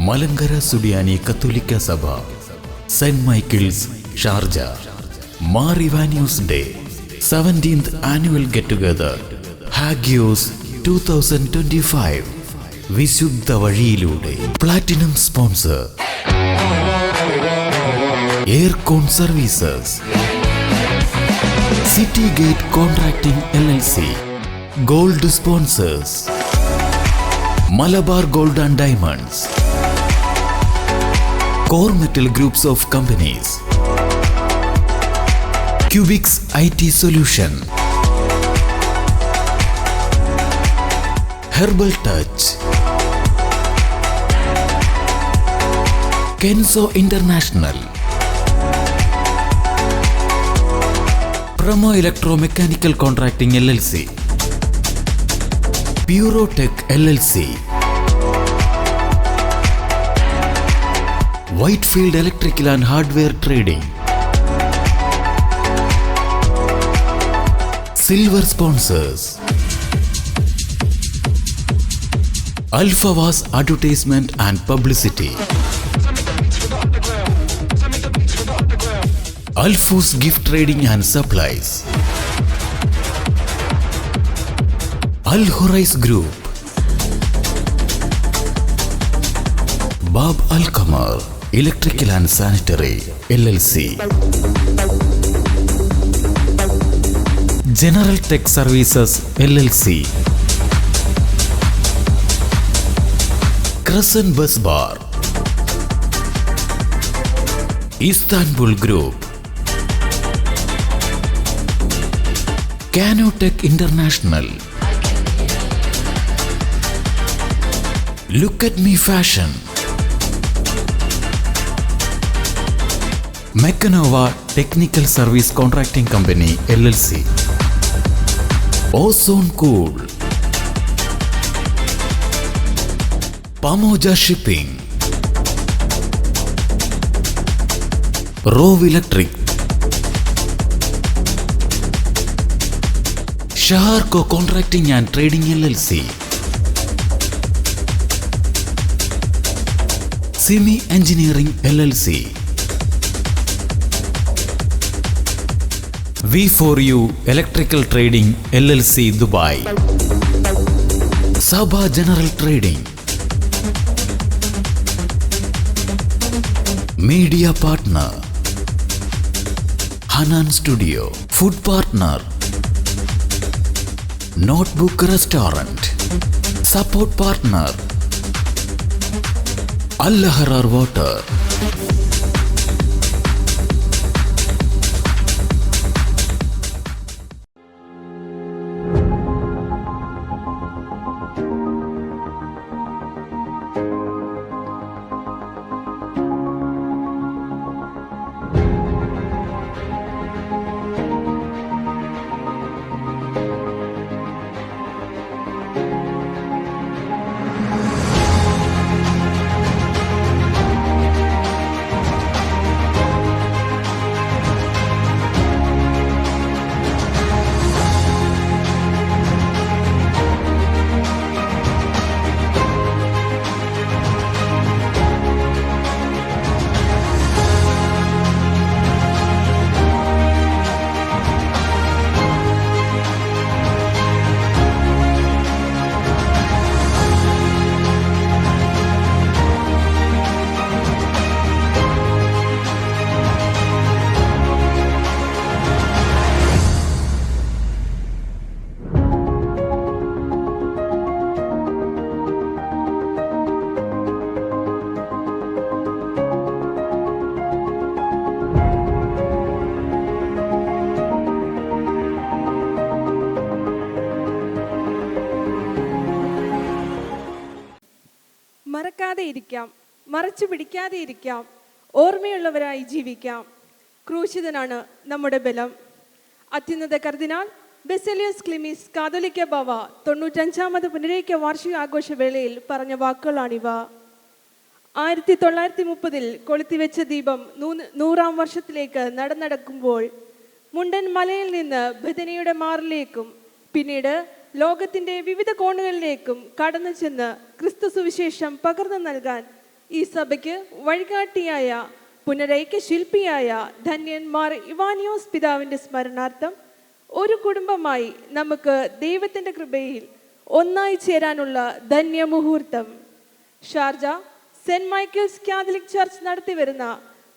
മലങ്കര സുഡിയാനി കത്തോലിക്ക സഭ, Saint Michael's, Sharjah. Mar Ivanios day 17th annual get together Hagios 2025. വിശുദ്ധ വഴിയിലൂടെ. Platinum sponsor Aircon Services, City Gate Contracting LLC. Gold sponsors Malabar Gold and Diamonds, Core Metal Groups of Companies, Cubix IT Solution, Herbal Touch, Kenzo International, Promo Electro Mechanical Contracting LLC, Purotech LLC, Whitefield Electrical and Hardware Trading. Silver sponsors Alfawaz Advertisement and Publicity, അൽഫൂസ് Gift Trading and Supplies, അൽ ഹുറൈസ് group, Bab Al Qamar Electrical and Sanitary LLC, General Tech Services LLC, Crescent Bus Bar, Istanbul Group, Canotech International, Look at Me Fashion, Mecanova Technical Service Contracting Company LLC, Ozone Cool, Pamoja Shipping, Rove Electric, ഷഹാർകോ Contracting and Trading LLC, സിമി Engineering LLC, V4U Electrical Trading LLC Dubai, Saba General Trading, media partner Hanan Studio, food partner Notebook Restaurant, support partner Al Ahrar Water. മറക്കാതെ ഇരിക്കാം, മറച്ചു പിടിക്കാതെ ഇരിക്കാം, ഓർമ്മയുള്ളവരായി ജീവിക്കാം. ക്രൂശിതനാണ് നമ്മുടെ ബലം. അത്യുന്നത കർദിനാൾ ബെസേലിയോസ് ക്ലിമീസ് കാതോലിക്ക ബാവ 95ാമത് പുനരൈക്യ വാർഷിക ആഘോഷവേളയിൽ പറഞ്ഞ വാക്കുകളാണിവ. 1930 കൊളുത്തിവെച്ച ദീപം 100ാം വർഷത്തിലേക്ക് നടക്കുമ്പോൾ മുണ്ടൻ മലയിൽ നിന്ന് ബദനിയുടെ മാറിലേക്കും പിന്നീട് ലോകത്തിൻ്റെ വിവിധ കോണുകളിലേക്കും കടന്നു ചെന്ന് ക്രിസ്തു സുവിശേഷം പകർന്നു നൽകാൻ ഈ സഭയ്ക്ക് വഴികാട്ടിയായ പുനരൈക്യ ശില്പിയായ ധന്യന്മാർ ഇവാനിയോസ് പിതാവിൻ്റെ സ്മരണാർത്ഥം ഒരു കുടുംബമായി നമുക്ക് ദൈവത്തിൻ്റെ കൃപയിൽ ഒന്നായി ചേരാനുള്ള ധന്യമുഹൂർത്തം. Sharjah Saint Michael's Catholic Church നടത്തിവരുന്ന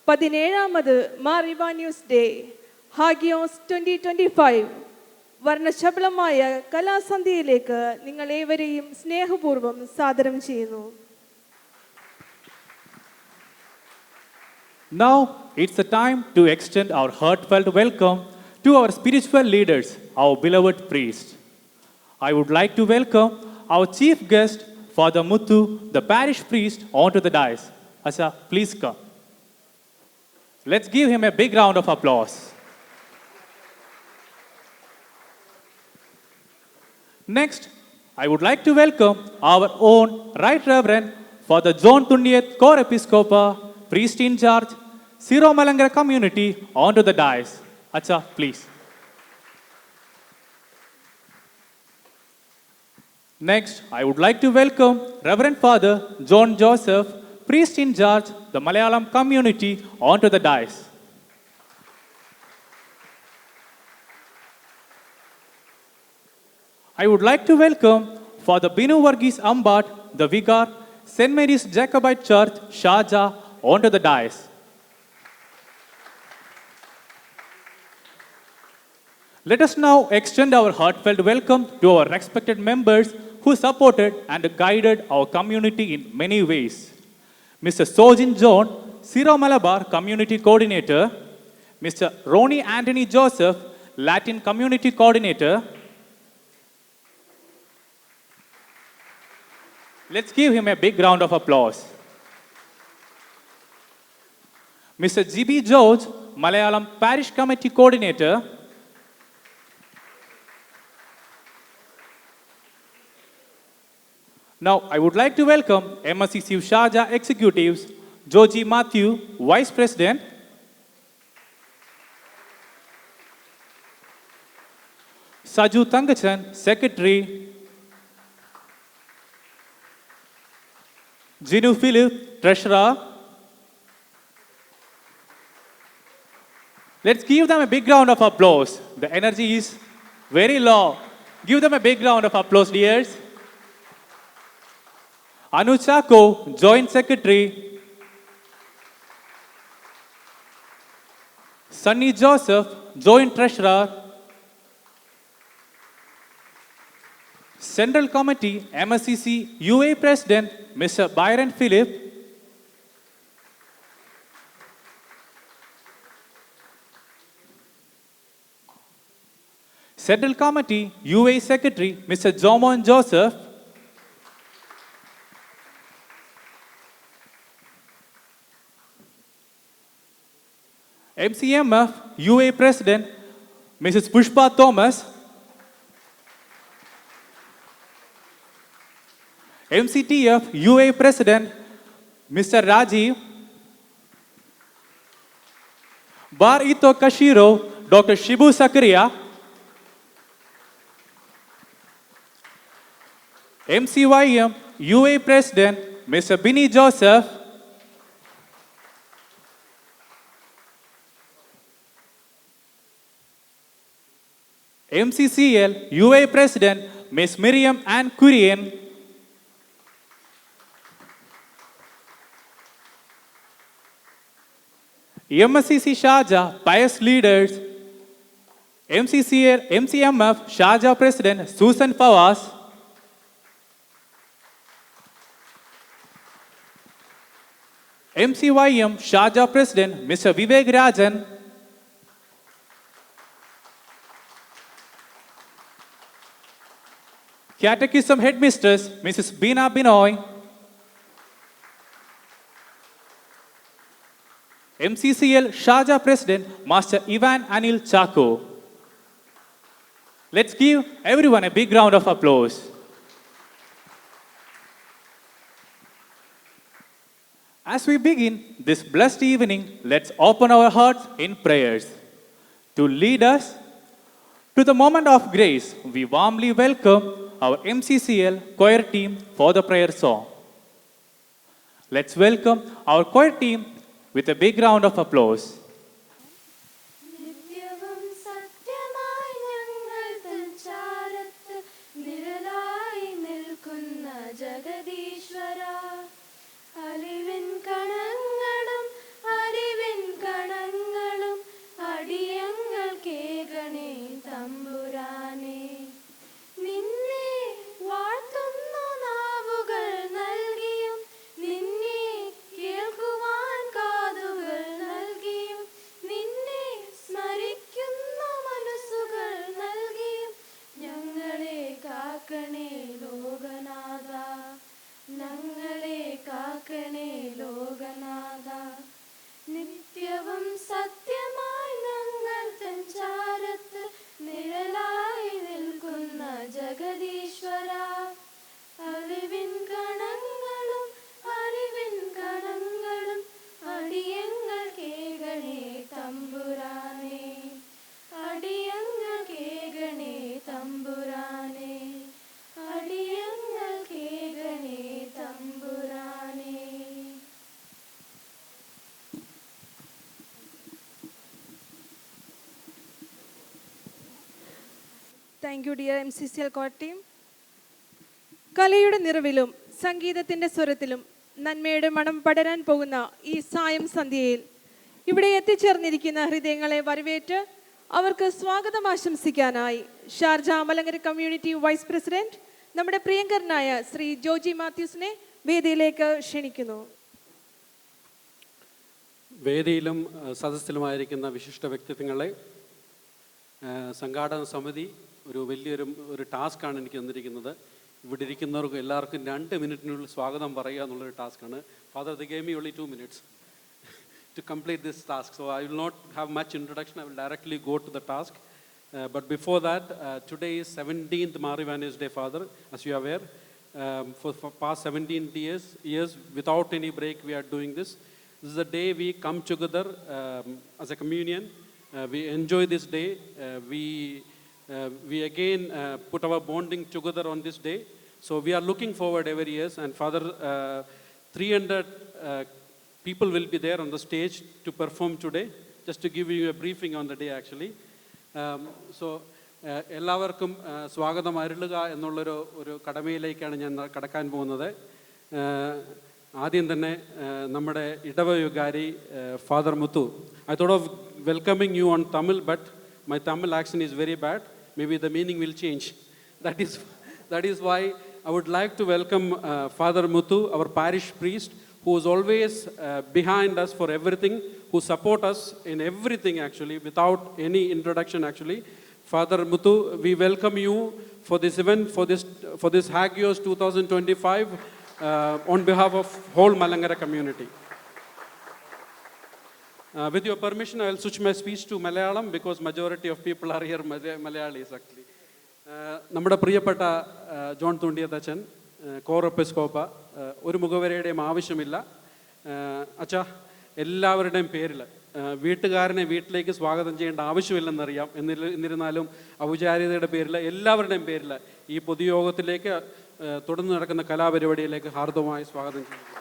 17ാമത് മാർ ഇവാനിയോസ് ഡേ ഹാഗിയോസ് 2025 വർണ്ണശബളമായ കലാസന്ധ്യയിലേക്ക് നിങ്ങളേവരെയും സ്നേഹപൂർവ്വം സാദരം ചെയ്യുന്നു. Now it's the time to extend our heartfelt welcome to our spiritual leaders, our beloved priest. I would like to welcome our chief guest, Father Muthu, the parish priest, onto the dais. Asha, please come. Let's give him a big round of applause. Next, I would like to welcome our own Right Reverend Father John Tunniyat, Co-Episcopal, priest in charge, Siro Malangara community, onto the dais. Acha, please. Next, I would like to welcome Reverend Father John Joseph, priest in charge, the Malayalam community, onto the dais. I would like to welcome Father Binu Varghese Ambat, the vicar, St. Mary's Jacobite Church, Sharjah, onto the dais. Let us now extend our heartfelt welcome to our respected members who supported and guided our community in many ways. Mr. Sojin John, Siro Malabar Community Coordinator, Mr. Ronnie Anthony Joseph, Latin Community Coordinator. Let's give him a big round of applause. Mr. G.B. George, Malayalam Parish Committee Coordinator. Now, I would like to welcome MSCC Sharjah Executives, Joji Matthew, Vice President, Saju Tangachan, Secretary, Jinu Philip, Treasurer. Let's give them a big round of applause. The energy is very low. Give them a big round of applause, dears. Anu Chako, Joint Secretary. Sunny Joseph, Joint Treasurer. Central Committee, MSCC UA President, Mr. Byron Philip. Central Committee, UA Secretary, Mr. Jomon Joseph. MCMF, UA President, Mrs. Pushpa Thomas. MCTF, UA President, Mr. Rajiv. Bar Ito Kashiro, Dr. Shibu Sakaria. MCYM, UA President, Mr. Bini Joseph. MCCL, UA President, Ms. Miriam Ann Kurian. MSCC Sharjah, Pious Leaders. MCCL, MCMF, Sharjah President, Susan Fawaz. MCYM, Sharjah President, Mr. Vivek Rajan. Catechism Headmistress, Mrs. Bina Binoy. MCCL Sharjah President, Master Ivan Anil Chako. Let's give everyone a big round of applause. As we begin this blessed evening, let's open our hearts in prayers. To lead us to the moment of grace, we warmly welcome our MCCL choir team for the prayer song. Let's welcome our choir team with a big round of applause. നിത്യവും സത്യമായി ഞങ്ങൾ തൻ ചാരത്ത് നിഴലായി നിൽക്കുന്ന ജഗദീശ്വര, അലിവിൻ കണങ്ങളും അറിവിൻ കണങ്ങളും അടിയങ്ങൾ കേകണേ തമ്പുരാനെ. നിന്നെ വാഴ്ത്തുന്ന നാവുകൾ നൽകിയും നിന്നെ കേൾക്കുവാൻ കാതുകൾ നൽകിയും നിന്നെ സ്മരിക്കുന്ന മനസ്സുകൾ നൽകിയും ഞങ്ങളെ കാക്കണേ ലോകനാഥ, ഞങ്ങളെ കാക്കണേ ലോകനാഥ. നിത്യവും സത്യമായി ഞങ്ങൾ തൻ ചാരത്ത് നിഴലായി നിൽക്കുന്ന ജഗദീശ്വര, അറിവിൻ കണങ്ങളും അറിവിൻ കണങ്ങളും അടിയങ്ങൾ കേകണേ തമ്പുരാനെ, അടിയങ്ങൾ കേകണേ തമ്പുരാനെ, അടിയങ്ങൾ കേകണേ തമ്പുരാനെ. Thank you dear MCCL core team. കലയുടെ നിറവിലും സംഗീതത്തിൻ്റെ സ്വരത്തിലും നന്മയുടെ മണം പടരാൻ പോകുന്ന ഈ സായം സന്ധ്യയിൽ ഇവിടെ എത്തിച്ചേർന്നിരിക്കുന്ന ഹൃദയങ്ങളെ വരവേറ്റ് അവർക്ക് സ്വാഗതം ആശംസിക്കാനായി Sharjah Malankara community vice president നമ്മുടെ പ്രിയങ്കരനായ ശ്രീ ജോജി മാത്യൂസിനെ വേദിയിലേക്ക് ക്ഷണിക്കുന്നു. വേദിയിലും സദസ്സിലുമായിരിക്കുന്ന വിശിഷ്ട വ്യക്തിത്വങ്ങളെ, സംഘാടന സമിതി വലിയൊരു ടാസ്ക്കാണ് എനിക്ക് തന്നിരിക്കുന്നത്. ഇവിടെ ഇരിക്കുന്നവർക്ക് എല്ലാവർക്കും 2 മിനിറ്റിനുള്ളിൽ സ്വാഗതം പറയുക എന്നുള്ളൊരു ടാസ്ക്കാണ്. Father, they gave me only 2 minutes to complete this task. So I will not have much introduction. I will directly go to the task. But before that, today is 17th Marivanis Day, Father, as you are aware. For past 17 years, without any break, we are doing this. This is the day we come together as a communion. We enjoy this day. We again put our bonding together on this day. So we are looking forward every year. And Father, 300 people will be there on the stage to perform today. Just to give you a briefing on the day actually. So എല്ലാവർക്കും സ്വാഗതം അരുളുക എന്നുള്ളൊരു കടമയിലേക്കാണ് ഞാൻ കടക്കാൻ പോകുന്നത്. ആദ്യം തന്നെ നമ്മുടെ ഇടവവികാരി father Muthu. I thought of welcoming you on Tamil, but my Tamil accent is very bad. Maybe the meaning will change. That is why I would like to welcome Father Muthu, our parish priest, who is always behind us for everything, who support us in everything actually, without any introduction actually. Father Muthu, we welcome you for this event, for this Hagios 2025 on behalf of whole Malangara community. With your permission, I will switch my speech to Malayalam because majority of people are here Malayalis actually. നമ്മുടെ പ്രിയപ്പെട്ട John തുണ്ടിയത്തച്ഛൻ, core എപ്പിസ്കോപ്പ, ഒരു മുഖവരയുടെയും ആവശ്യമില്ല. അച്ഛാ, എല്ലാവരുടെയും പേരിൽ വീട്ടുകാരനെ വീട്ടിലേക്ക് സ്വാഗതം ചെയ്യേണ്ട ആവശ്യമില്ലെന്നറിയാം. എന്നിരുന്നാലും ഔചാരികതയുടെ പേരിൽ എല്ലാവരുടെയും പേരിൽ ഈ പൊതുയോഗത്തിലേക്ക് തുടർന്ന് നടക്കുന്ന കലാപരിപാടിയിലേക്ക് ഹാർദവമായി സ്വാഗതം ചെയ്യുന്നു.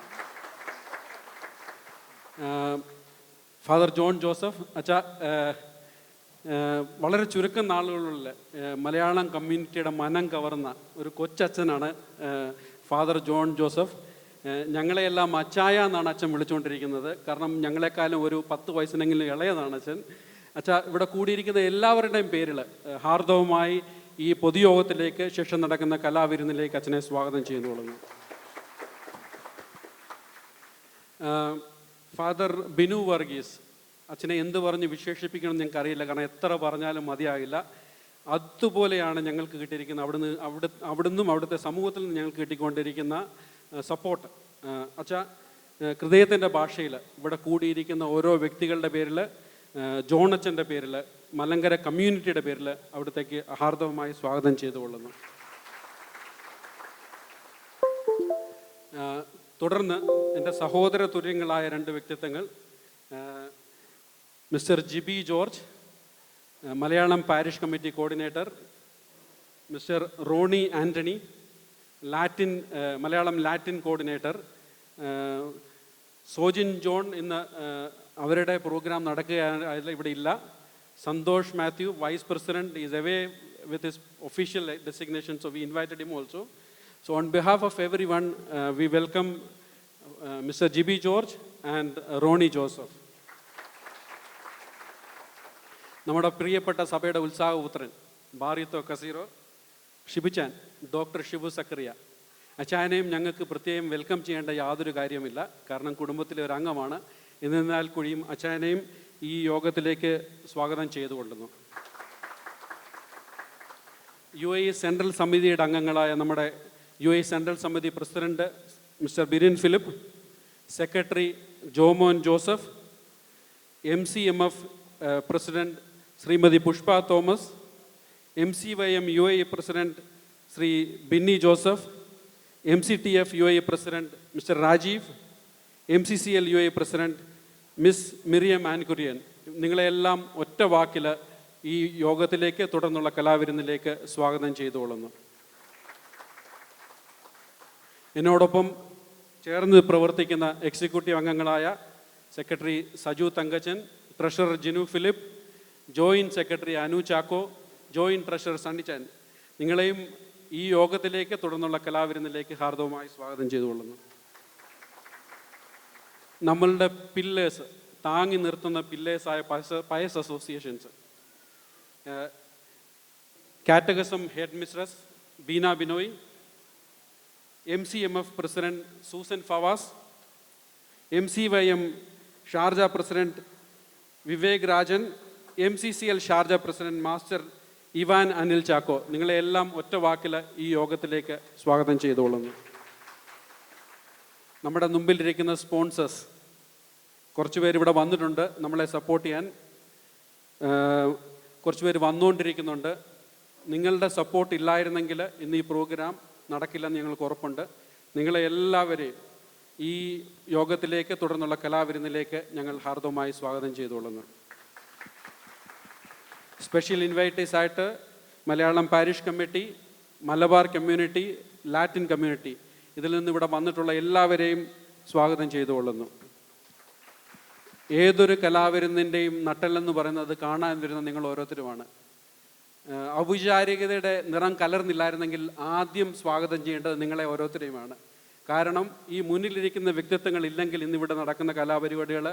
ഫാദർ ജോൺ ജോസഫ് അച്ഛാ, വളരെ ചുരുക്കം നാളുകളിൽ മലയാളം കമ്മ്യൂണിറ്റിയുടെ മനം കവർന്ന ഒരു കൊച്ചച്ഛനാണ് ഫാദർ ജോൺ ജോസഫ്. ഞങ്ങളെയെല്ലാം അച്ചായ എന്നാണ് അച്ഛൻ വിളിച്ചുകൊണ്ടിരിക്കുന്നത്. കാരണം ഞങ്ങളെക്കാളും ഒരു 10 വയസ്സിനെങ്കിലും ഇളയതാണ് അച്ഛൻ. അച്ഛാ, ഇവിടെ കൂടിയിരിക്കുന്ന എല്ലാവരുടെയും പേരിൽ ഹാർദവമായി ഈ പൊതുയോഗത്തിലേക്ക് ശേഷം നടക്കുന്ന കലാവിരുന്നിലേക്ക് അച്ഛനെ സ്വാഗതം ചെയ്യുന്നു. ഫാദർ ബിനു വർഗീസ് അച്ഛനെ എന്ത് പറഞ്ഞ് വിശേഷിപ്പിക്കണം ഞങ്ങൾക്കറിയില്ല, കാരണം എത്ര പറഞ്ഞാലും മതിയാകില്ല. അതുപോലെയാണ് ഞങ്ങൾക്ക് കിട്ടിയിരിക്കുന്ന അവിടുന്നും അവിടുത്തെ സമൂഹത്തിൽ നിന്ന് ഞങ്ങൾക്ക് കിട്ടിക്കൊണ്ടിരിക്കുന്ന സപ്പോർട്ട്. അച്ഛാ, ഹൃദയത്തിൻ്റെ ഭാഷയിൽ ഇവിടെ കൂടിയിരിക്കുന്ന ഓരോ വ്യക്തികളുടെ പേരിൽ, ജോണച്ചൻ്റെ പേരിൽ, മലങ്കര കമ്മ്യൂണിറ്റിയുടെ പേരിൽ അവിടത്തേക്ക് ഹാർദവമായി സ്വാഗതം ചെയ്തുകൊള്ളുന്നു. തുടർന്ന് എൻ്റെ സഹോദര തുല്യങ്ങളായ 2 വ്യക്തിത്വങ്ങൾ, mister Jibi George, Malayalam parish committee coordinator, mister Roni Antony, Malayalam Latin coordinator, Sojin John ഇന്ന് അവരുടെ പ്രോഗ്രാം നടക്കുകയാണ്, ഇവിടെ ഇല്ല. Santhosh Mathew, vice president, is away with his official designation, so we invited him also. So on behalf of everyone, we welcome Mr. G.B. George and Ronnie Joseph. നമ്മുടെ പ്രിയപ്പെട്ട സഭയുടെ ഉത്സാഹപുത്രൻ ബാറിത്തോ കസീറോ ഷിബുച്ചാൻ, doctor Shibu Zacharia അച്ചായനെയും ഞങ്ങൾക്ക് പ്രത്യേകം വെൽക്കം ചെയ്യേണ്ട യാതൊരു കാര്യമില്ല, കാരണം കുടുംബത്തിലെ ഒരു അംഗമാണ്. എന്നിരുന്നാൽ കൂടിയും അച്ചായനെയും ഈ യോഗത്തിലേക്ക് സ്വാഗതം ചെയ്തുകൊള്ളുന്നു. UAE സെൻട്രൽ സമിതിയുടെ അംഗങ്ങളായ നമ്മുടെ UAE സെൻട്രൽ സമിതി president mister Birin Philip, secretary Jomon Joseph, MCMF president Shrimati Pushpa Thomas, MCYM UAE president Shri Binny Joseph, MCTF UAE president mister Rajeev, MCCL UAE president miss Miriam Ann Kurian, നിങ്ങളെല്ലാം ഒറ്റ വാക്കിൽ ഈ യോഗത്തിലേക്ക് തുടർന്നുള്ള കലാവിരുന്നിലേക്ക് സ്വാഗതം ചെയ്തുകൊള്ളുന്നു. എന്നോടൊപ്പം ചേർന്ന് പ്രവർത്തിക്കുന്ന എക്സിക്യൂട്ടീവ് അംഗങ്ങളായ secretary Saju Thankachan, treasurer Jinu Philip, joint secretary Anu Chacko, joint treasurer Sunnychan, നിങ്ങളെയും ഈ യോഗത്തിലേക്ക് തുടർന്നുള്ള കലാവിരുന്നിലേക്ക് ഹാർദവമായി സ്വാഗതം ചെയ്തുകൊള്ളുന്നു. നമ്മളുടെ പില്ലേഴ്സ്, താങ്ങി നിർത്തുന്ന പില്ലേഴ്സായ pious associations, catechism head mistress Beena Binoy, MCMF president Susan Fawas, MCYM Sharjah president Vivek Rajan, MCCL Sharjah president master Ivan Anil Chacko, നിങ്ങളെല്ലാം ഒറ്റ വാക്കിൽ ഈ യോഗത്തിലേക്ക് സ്വാഗതം ചെയ്തുകൊള്ളുന്നു. നമ്മുടെ മുമ്പിലിരിക്കുന്ന സ്പോൺസേഴ്സ് കുറച്ച് പേര് ഇവിടെ വന്നിട്ടുണ്ട് നമ്മളെ സപ്പോർട്ട് ചെയ്യാൻ, കുറച്ച് പേര് വന്നുകൊണ്ടിരിക്കുന്നുണ്ട്. നിങ്ങളുടെ സപ്പോർട്ട് ഇല്ലായിരുന്നെങ്കിൽ ഇന്ന് ഈ പ്രോഗ്രാം നടക്കില്ലെന്ന് ഞങ്ങൾക്ക് ഉറപ്പുണ്ട്. നിങ്ങളെ എല്ലാവരെയും ഈ യോഗത്തിലേക്ക് തുടർന്നുള്ള കലാവിരുന്നിലേക്ക് ഞങ്ങൾ ഹാർദവമായി സ്വാഗതം ചെയ്തുകൊള്ളുന്നു. സ്പെഷ്യൽ ഇൻവൈറ്റീസ് ആയിട്ട് Malayalam parish committee, Malabar community, Latin community, ഇതിൽ നിന്ന് ഇവിടെ വന്നിട്ടുള്ള എല്ലാവരെയും സ്വാഗതം ചെയ്തുകൊള്ളുന്നു. ഏതൊരു കലാവിരുന്നിൻ്റെയും നട്ടെല്ലെന്ന് പറയുന്നത് കാണാൻ വരുന്ന നിങ്ങൾ ഓരോരുത്തരുമാണ്. ഔപചാരികതയുടെ നിറം കലർന്നില്ലായിരുന്നെങ്കിൽ ആദ്യം സ്വാഗതം ചെയ്യേണ്ടത് നിങ്ങളെ ഓരോരുത്തരെയുമാണ്. കാരണം ഈ മുന്നിലിരിക്കുന്ന വ്യക്തിത്വങ്ങൾ ഇല്ലെങ്കിൽ ഇന്നിവിടെ നടക്കുന്ന കലാപരിപാടികൾ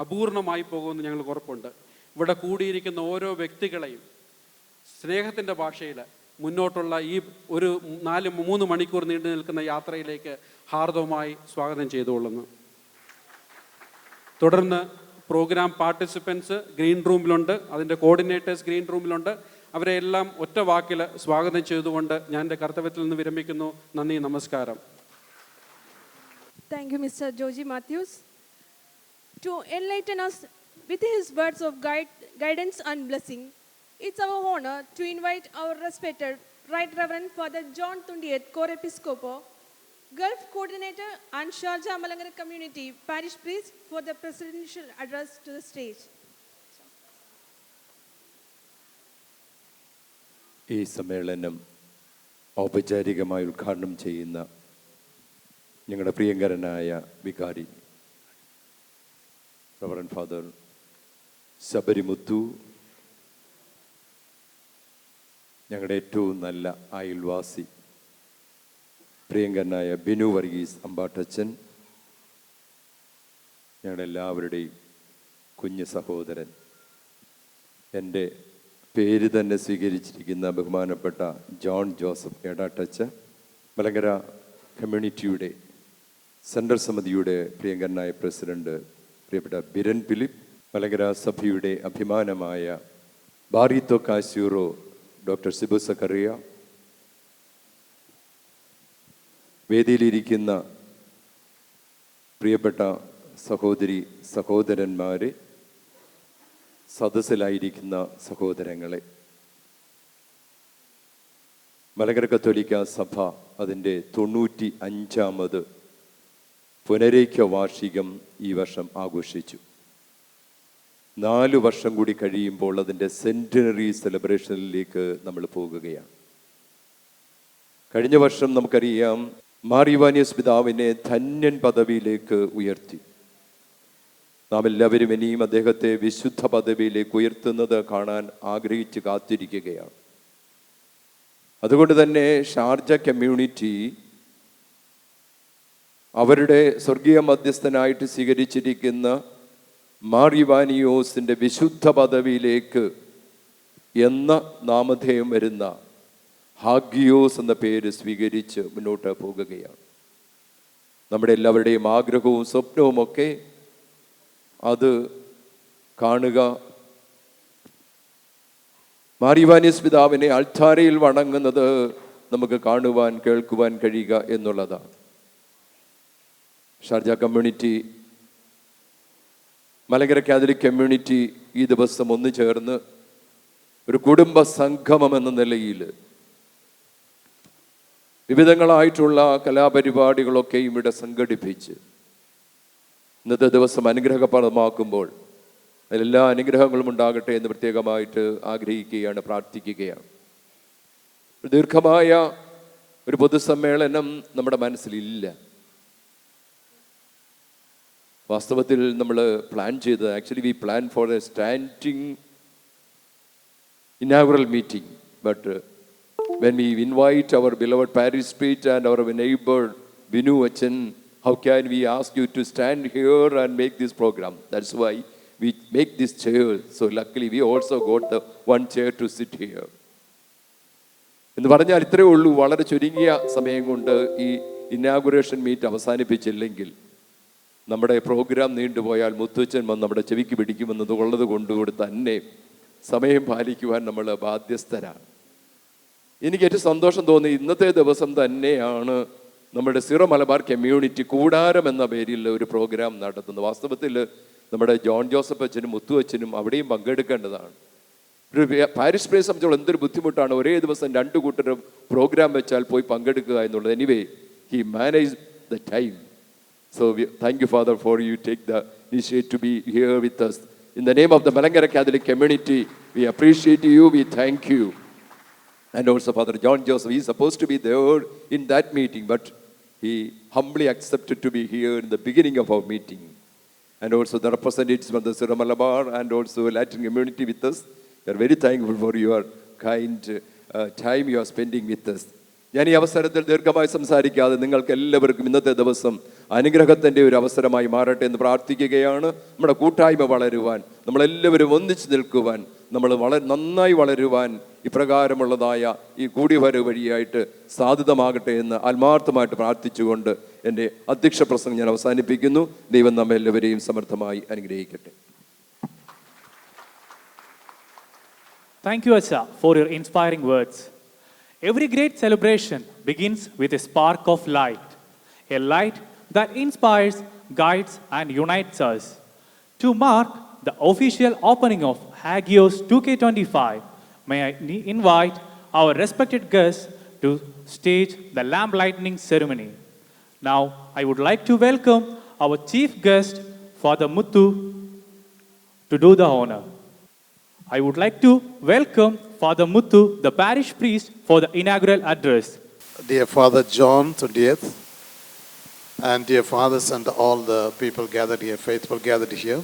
അപൂർണമായി പോകുമെന്ന് ഞങ്ങൾക്ക് ഉറപ്പുണ്ട്. ഇവിടെ കൂടിയിരിക്കുന്ന ഓരോ വ്യക്തികളെയും സ്നേഹത്തിൻ്റെ ഭാഷയിൽ മുന്നോട്ടുള്ള ഈ ഒരു 3 മണിക്കൂർ നീണ്ടു നിൽക്കുന്ന യാത്രയിലേക്ക് ഹാർദവമായി സ്വാഗതം ചെയ്തുകൊള്ളുന്നു. തുടർന്ന് പ്രോഗ്രാം പാർട്ടിസിപ്പൻസ് ഗ്രീൻ റൂമിലുണ്ട്, അതിൻ്റെ കോർഡിനേറ്റേഴ്സ് ഗ്രീൻ റൂമിലുണ്ട്. അവരെ എല്ലാം ഒറ്റ വാക്കിൽ സ്വാഗതം ചെയ്തുകൊണ്ട് ഞാൻ എൻ്റെ കർത്തവ്യത്തിൽ നിന്ന് വിരമിക്കുന്നു. നന്ദി, നമസ്കാരം. Thank you, Mr. Joji Matthews. To enlighten us with his words of guidance and blessing, it's our honor to invite our respected Right Reverend Father John Thundiyet, Co-Episcopo, Gulf Coordinator and Sharjah Malangara Community Parish Priest, for the presidential address to the stage. ഈ സമ്മേളനം ഔപചാരികമായി ഉദ്ഘാടനം ചെയ്യുന്ന ഞങ്ങളുടെ പ്രിയങ്കരനായ വികാരി reverend father ശബരിമുത്തു, ഞങ്ങളുടെ ഏറ്റവും നല്ല അയൽവാസി പ്രിയങ്കരനായ ബിനു വർഗീസ് അമ്പാട്ടച്ചൻ, ഞങ്ങളുടെ എല്ലാവരുടെയും കുഞ്ഞു സഹോദരൻ, എൻ്റെ പേര് തന്നെ സ്വീകരിച്ചിരിക്കുന്ന ബഹുമാനപ്പെട്ട ജോൺ ജോസഫ് ഏടാട്ടച്ച, മലങ്കര കമ്മ്യൂണിറ്റിയുടെ സെൻട്രൽ സമിതിയുടെ പ്രിയങ്കരനായ പ്രസിഡന്റ് പ്രിയപ്പെട്ട ബിരൻ ഫിലിപ്പ്, മലങ്കര സഭയുടെ അഭിമാനമായ ബാറിത്തോ കാസ്യൂറോ ഡോക്ടർ സിബു സക്കറിയ, വേദിയിലിരിക്കുന്ന പ്രിയപ്പെട്ട സഹോദരി സഹോദരന്മാരെ, സദസ്സിലായിരിക്കുന്ന സഹോദരങ്ങളെ, മലങ്കര കത്തോലിക്ക സഭ അതിൻ്റെ 95ാമത് പുനരൈക്യ വാർഷികം ഈ വർഷം ആഘോഷിച്ചു. 4 വർഷം കൂടി കഴിയുമ്പോൾ അതിൻ്റെ സെൻറ്റിനറി സെലിബ്രേഷനിലേക്ക് നമ്മൾ പോകുകയാണ്. കഴിഞ്ഞ വർഷം നമുക്കറിയാം മാർ യുവാനിയോസ് പിതാവിനെ ധന്യൻ പദവിയിലേക്ക് ഉയർത്തി. നാം എല്ലാവരും ഇനിയും അദ്ദേഹത്തെ വിശുദ്ധ പദവിയിലേക്ക് ഉയർത്തുന്നത് കാണാൻ ആഗ്രഹിച്ച് കാത്തിരിക്കുകയാണ്. അതുകൊണ്ട് തന്നെ ഷാർജ കമ്മ്യൂണിറ്റി അവരുടെ സ്വർഗീയ മധ്യസ്ഥനായിട്ട് സ്വീകരിച്ചിരിക്കുന്ന മാർ യുവാനിയോസിൻ്റെ വിശുദ്ധ പദവിയിലേക്ക് എന്ന നാമധേയം വരുന്ന ഹാഗിയോസ് എന്ന പേര് സ്വീകരിച്ച് മുന്നോട്ട് പോകുകയാണ്. നമ്മുടെ എല്ലാവരുടെയും ആഗ്രഹവും സ്വപ്നവുമൊക്കെ അത് കാണുക, മാർ യുവാനിയോസ് പിതാവിനെ അൾത്താരയിൽ വണങ്ങുന്നത് നമുക്ക് കാണുവാൻ കേൾക്കുവാൻ കഴിയുക എന്നുള്ളതാണ്. Sharjah community, Malankara Catholic community ഈ ദിവസം ഒന്നു ചേർന്ന് ഒരു കുടുംബ സംഗമം എന്ന നിലയിൽ വിവിധങ്ങളായിട്ടുള്ള കലാപരിപാടികളൊക്കെ ഇവിടെ സംഘടിപ്പിച്ച് ഇന്നത്തെ ദിവസം അനുഗ്രഹപ്രദമാക്കുമ്പോൾ അതിലെല്ലാ അനുഗ്രഹങ്ങളും ഉണ്ടാകട്ടെ എന്ന് പ്രത്യേകമായിട്ട് ആഗ്രഹിക്കുകയാണ്, പ്രാർത്ഥിക്കുകയാണ്. ദീർഘമായ ഒരു പൊതുസമ്മേളനം നമ്മുടെ മനസ്സിലില്ല. വാസ്തവത്തിൽ നമ്മൾ പ്ലാൻ ചെയ്തത്, actually we plan for A standing inaugural meeting, but when we invite our beloved parish priest and our neighbor Binu Achan, how can we ask you to stand here and make this program? That's why we make this chair. So luckily we also got the one chair to sit here. എന്ന് പറഞ്ഞാൽ ഇത്രയേ ഉള്ളൂ. വളരെ ചുരുങ്ങിയ സമയം കൊണ്ട് ഈ inauguration meet അവസാനിപ്പിച്ചില്ലെങ്കിൽ നമ്മുടെ പ്രോഗ്രാം നീണ്ടുപോയാൽ മുത്തുവച്ചൻ വന്ന് നമ്മുടെ ചെവിക്ക് പിടിക്കുമെന്നത് ഉള്ളത് കൊണ്ടുകൂടി തന്നെ സമയം പാലിക്കുവാൻ നമ്മൾ ബാധ്യസ്ഥരാണ്. എനിക്ക് ഏറ്റവും സന്തോഷം തോന്നി ഇന്നത്തെ ദിവസം തന്നെയാണ് നമ്മുടെ സിറോ മലബാർ കമ്മ്യൂണിറ്റി കൂടാരം എന്ന പേരിൽ ഒരു പ്രോഗ്രാം നടത്തുന്നത്. വാസ്തവത്തിൽ നമ്മുടെ ജോൺ ജോസഫ് അച്ഛനും മുത്തുവച്ചനും അവിടെയും പങ്കെടുക്കേണ്ടതാണ്. ഒരു പാരിഷ് പ്രേസ് സംബന്ധിച്ചോളം എന്തൊരു ബുദ്ധിമുട്ടാണ് ഒരേ ദിവസം രണ്ടു കൂട്ടരും പ്രോഗ്രാം വെച്ചാൽ പോയി പങ്കെടുക്കുക എന്നുള്ളത്. Anyway he manage the time. So thank you, Father, for you take the initiative to be here with us. In the name of the Malankara Catholic community, we appreciate you, we thank you. And also Father John Joseph, he is supposed to be there in that meeting, but he humbly accepted to be here in the beginning of our meeting. And also the representatives from the Syro Malabar and also Latin community with us. We are very thankful for your kind time you are spending with us. ഞാൻ ഈ അവസരത്തിൽ ദീർഘമായി സംസാരിക്കാതെ നിങ്ങൾക്ക് എല്ലാവർക്കും ഇന്നത്തെ ദിവസം അനുഗ്രഹത്തിൻ്റെ ഒരു അവസരമായി മാറട്ടെ എന്ന് പ്രാർത്ഥിക്കുകയാണ്. നമ്മുടെ കൂട്ടായ്മ വളരുവാൻ, നമ്മളെല്ലാവരും ഒന്നിച്ച് നിൽക്കുവാൻ, നമ്മൾ നന്നായി വളരുവാൻ ഇപ്രകാരമുള്ളതായ ഈ കൂടിവരവ് വഴിയായിട്ട് സാധ്യതമാകട്ടെ എന്ന് ആത്മാർത്ഥമായിട്ട് പ്രാർത്ഥിച്ചുകൊണ്ട് എൻ്റെ അധ്യക്ഷ പ്രസംഗം ഞാൻ അവസാനിപ്പിക്കുന്നു. ദൈവം നമ്മെല്ലാവരെയും സമർത്ഥമായി അനുഗ്രഹിക്കട്ടെ. Thank you, Acha, for your inspiring words. Every great celebration begins with a spark of light, a light that inspires, guides, and unites us. To mark the official opening of Hagios 2K25, may I invite our respected guests to stage the lamp lighting ceremony. Now, I would like to welcome our chief guest, Father Muthu, to do the honor. I would like to welcome Father Muthu, the parish priest, for the inaugural address. Dear Father John 20th, and dear fathers and all the people gathered here, faithful gathered here,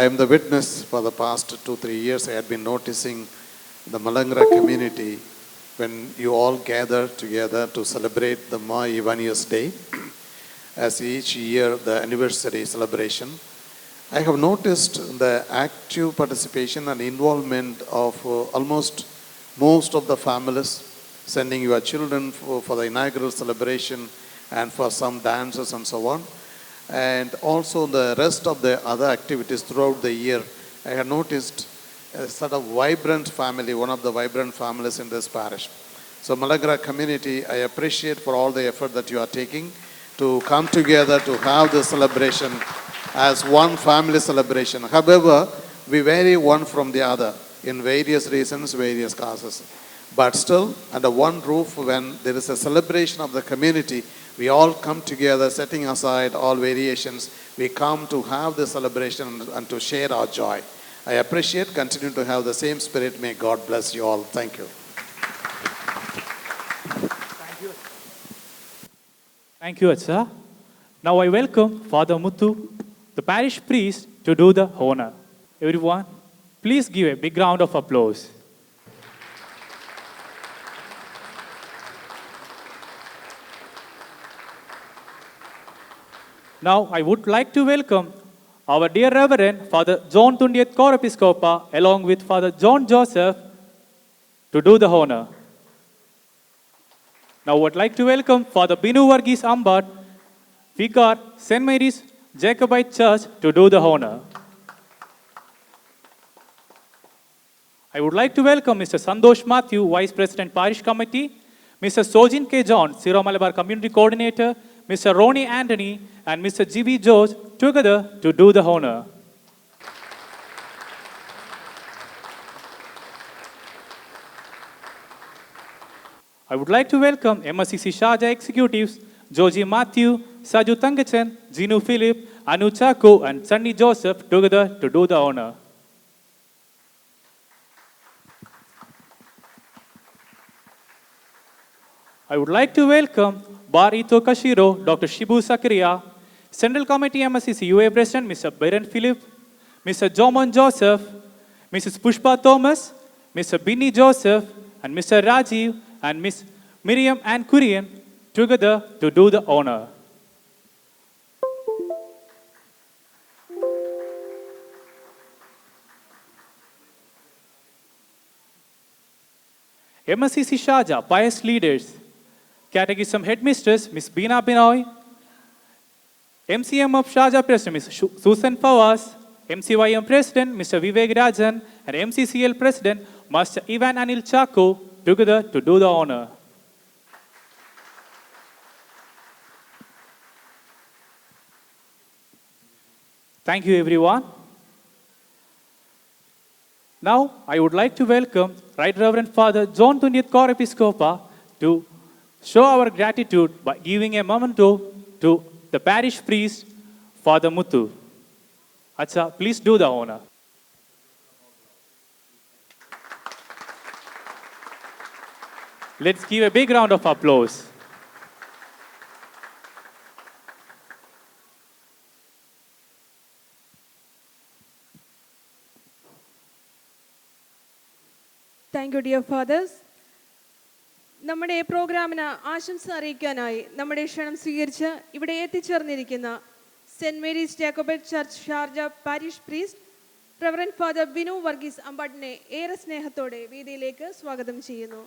I am the witness for the past 2-3 years. I had been noticing the Malankara community when you all gather together to celebrate the Mar Ivanios Day, as each year the anniversary celebration. I have noticed the active participation and involvement of almost most of the families, sending your children for the inaugural celebration and for some dances and so on. And also the rest of the other activities throughout the year. I have noticed a sort of vibrant family, one of the vibrant families in this parish. So Malankara community, I appreciate for all the effort that you are taking to come together to have this celebration as one family celebration. However, we vary one from the other in various reasons, various causes. But still, under one roof, when there is a celebration of the community, we all come together, setting aside all variations. We come to have the celebration and to share our joy. I appreciate, continue to have the same spirit. May God bless you all. Thank you. Thank you. Thank you, Acha. Now I welcome Father Muthu, the parish priest, to do the honor. Everyone, please give a big round of applause. Now I would like to welcome our dear Reverend Father John Thundiath Korepiscopa along with Father John Joseph to do the honor. Now I would like to welcome Father Binu Varghese Ambat, Vicar, St. Mary's Jacobite Church, to do the honor. I would like to welcome Mr. Sandosh Matthew, Vice President Parish Committee, Mr. Sojin K. John, Syro Malabar Community Coordinator, Mr. Ronnie Anthony, and Mr. G.B. George together to do the honor. I would like to welcome MSCC Sharjah executives Joji Matthew, Saju Tangachan, Jinu Philip, Anu Chaku, and Sunny Joseph together to do the honor. I would like to welcome Bar Ito Kashiro, Dr. Shibu Sakaria, Central Committee MSCC UA President Mr. Byron Philip, Mr. Jomon Joseph, Mrs. Pushpa Thomas, Mr. Binny Joseph, and Mr. Rajiv and Miss Miriam Ann Kurian together to do the honor. MSCC Sharjah pious leaders, Catechism Headmistress Miss Beena Binoy, MCM of Sharjah President Ms. Susan Fawaz, MCYM President Mr. Vivek Rajan, and MCCL President Master Ivan Anil Chako together to do the honor. Thank you, everyone. Now, I would like to welcome Right Reverend Father John Thundiath Korepiscopa to show our gratitude by giving a memento to the parish priest, Father Muthu. Acha, please do the honor. Let's give a big round of applause. Thank you dear fathers. നമ്മുടെ പ്രോഗ്രാമിന് ആശംസ അറിയിക്കാനായി നമ്മുടെ ക്ഷണം സ്വീകരിച്ച് ഇവിടെ എത്തിച്ചേർന്നിരിക്കുന്ന Saint Mary's Jacobite church Sharjah parish priest reverend father Binu Varghese അമ്പാട്ടിനെ ഏറെ സ്നേഹത്തോടെ വേദിയിലേക്ക് സ്വാഗതം ചെയ്യുന്നു.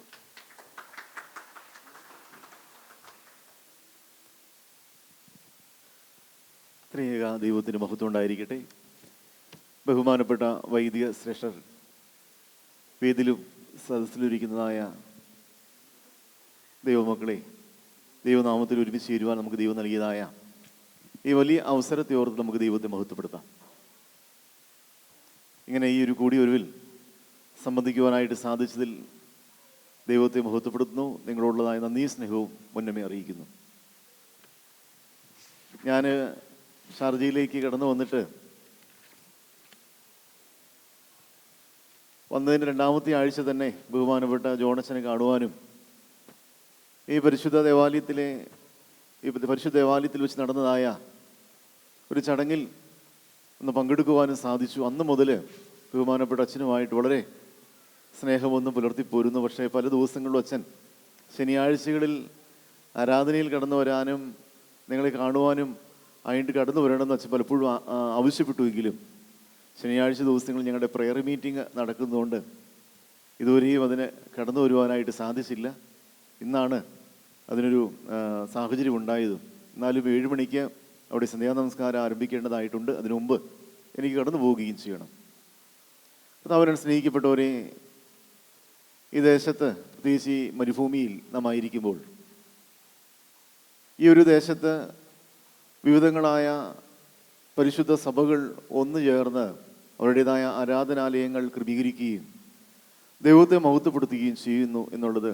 ത്രിയേക ദൈവത്തിന് മഹത്വം ഉണ്ടായിരിക്കട്ടെ. ബഹുമാനപ്പെട്ട വൈദിക ശ്രേഷ്ഠർ, വേദിയിലും സദസ്സിലിരിക്കുന്നതായ ദൈവമക്കളെ, ദൈവനാമത്തിൽ ഒരുമിച്ച് ചേരുവാൻ നമുക്ക് ദൈവം നൽകിയതായ ഈ വലിയ അവസരത്തെ ഓർത്ത് നമുക്ക് ദൈവത്തെ മഹത്വപ്പെടുത്താം. ഇങ്ങനെ ഈ ഒരു കൂടിയൊരുവിൽ സംബന്ധിക്കുവാനായിട്ട് സാധിച്ചതിൽ ദൈവത്തെ മഹത്വപ്പെടുത്തുന്നു. നിങ്ങളോടുള്ളതായ നന്ദി സ്നേഹവും മുന്നമേ അറിയിക്കുന്നു. ഞാൻ ഷാർജയിലേക്ക് കടന്നു വന്നിട്ട് വന്നതിന് രണ്ടാമത്തെ ആഴ്ച തന്നെ ബഹുമാനപ്പെട്ട ജോണച്ചനെ കാണുവാനും ഈ പരിശുദ്ധ ദേവാലയത്തിൽ വെച്ച് നടന്നതായ ഒരു ചടങ്ങിൽ ഒന്ന് പങ്കെടുക്കുവാനും സാധിച്ചു. അന്ന് മുതൽ ബഹുമാനപ്പെട്ട അച്ഛനുമായിട്ട് വളരെ സ്നേഹമൊന്നും പുലർത്തിപ്പോരുന്നു. പക്ഷേ പല ദിവസങ്ങളിലും അച്ഛൻ ശനിയാഴ്ചകളിൽ ആരാധനയിൽ കടന്നു വരാനും നിങ്ങളെ കാണുവാനും ആയിട്ട് കടന്നു വരണമെന്ന് അച്ഛൻ പലപ്പോഴും ആവശ്യപ്പെട്ടുവെങ്കിലും ശനിയാഴ്ച ദിവസങ്ങളിൽ ഞങ്ങളുടെ പ്രെയർ മീറ്റിംഗ് നടക്കുന്നതുകൊണ്ട് ഇതുവരെയും അതിന് കടന്നു വരുവാനായിട്ട് സാധിച്ചില്ല. ഇന്നാണ് അതിനൊരു സാഹചര്യം ഉണ്ടായതും. എന്നാലും 7 മണിക്ക് അവിടെ സന്ധ്യാനമസ്കാരം ആരംഭിക്കേണ്ടതായിട്ടുണ്ട്. അതിനു മുമ്പ് എനിക്ക് കടന്നു പോവുകയും ചെയ്യണം. അവരാണ് സ്നേഹിക്കപ്പെട്ടവരെ, ഈ ദേശത്ത് പ്രത്യേകിച്ച് ഈ മരുഭൂമിയിൽ നാം ആയിരിക്കുമ്പോൾ ഈ ഒരു ദേശത്ത് വിവിധങ്ങളായ പരിശുദ്ധ സഭകൾ ഒന്നു ചേർന്ന് അവരുടേതായ ആരാധനാലയങ്ങൾ ക്രമീകരിക്കുകയും ദൈവത്തെ മഹത്വപ്പെടുത്തുകയും ചെയ്യുന്നു എന്നുള്ളത്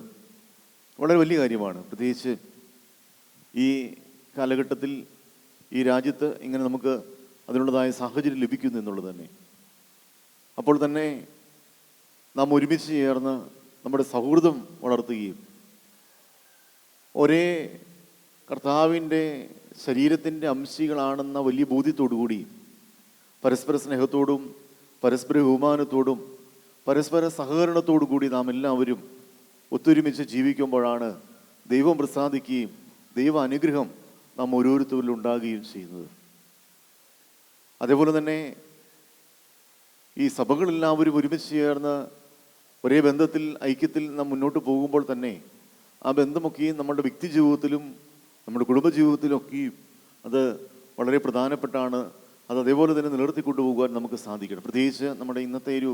വളരെ വലിയ കാര്യമാണ്. പ്രത്യേകിച്ച് ഈ കാലഘട്ടത്തിൽ ഈ രാജ്യത്ത് ഇങ്ങനെ നമുക്ക് അതിനുള്ളതായ സാഹചര്യം ലഭിക്കുന്നു എന്നുള്ളത് തന്നെ. അപ്പോൾ തന്നെ നാം ഒരുമിച്ച് ചേർന്ന് നമ്മുടെ സൗഹൃദം വളർത്തുകയും ഒരേ കർത്താവിൻ്റെ ശരീരത്തിൻ്റെ അംശികളാണെന്ന വലിയ ബോധ്യത്തോടുകൂടി പരസ്പര സ്നേഹത്തോടും പരസ്പര ബഹുമാനത്തോടും പരസ്പര സഹകരണത്തോടു കൂടി നാം എല്ലാവരും ഒത്തൊരുമിച്ച് ജീവിക്കുമ്പോഴാണ് ദൈവം പ്രസാദിക്കുകയും ദൈവ അനുഗ്രഹം നാം ഓരോരുത്തരിലും ഉണ്ടാകുകയും ചെയ്യുന്നത്. അതേപോലെ തന്നെ ഈ സഭകളെല്ലാവരും ഒരുമിച്ച് ചേർന്ന് ഒരേ ബന്ധത്തിൽ ഐക്യത്തിൽ നാം മുന്നോട്ട് പോകുമ്പോൾ തന്നെ ആ ബന്ധമൊക്കെയും നമ്മുടെ വ്യക്തി ജീവിതത്തിലും നമ്മുടെ കുടുംബജീവിതത്തിലൊക്കെയും അത് വളരെ പ്രധാനപ്പെട്ടാണ്. അത് അതേപോലെ തന്നെ നിലനിർത്തിക്കൊണ്ടുപോകാൻ നമുക്ക് സാധിക്കണം. പ്രത്യേകിച്ച് നമ്മുടെ ഇന്നത്തെ ഒരു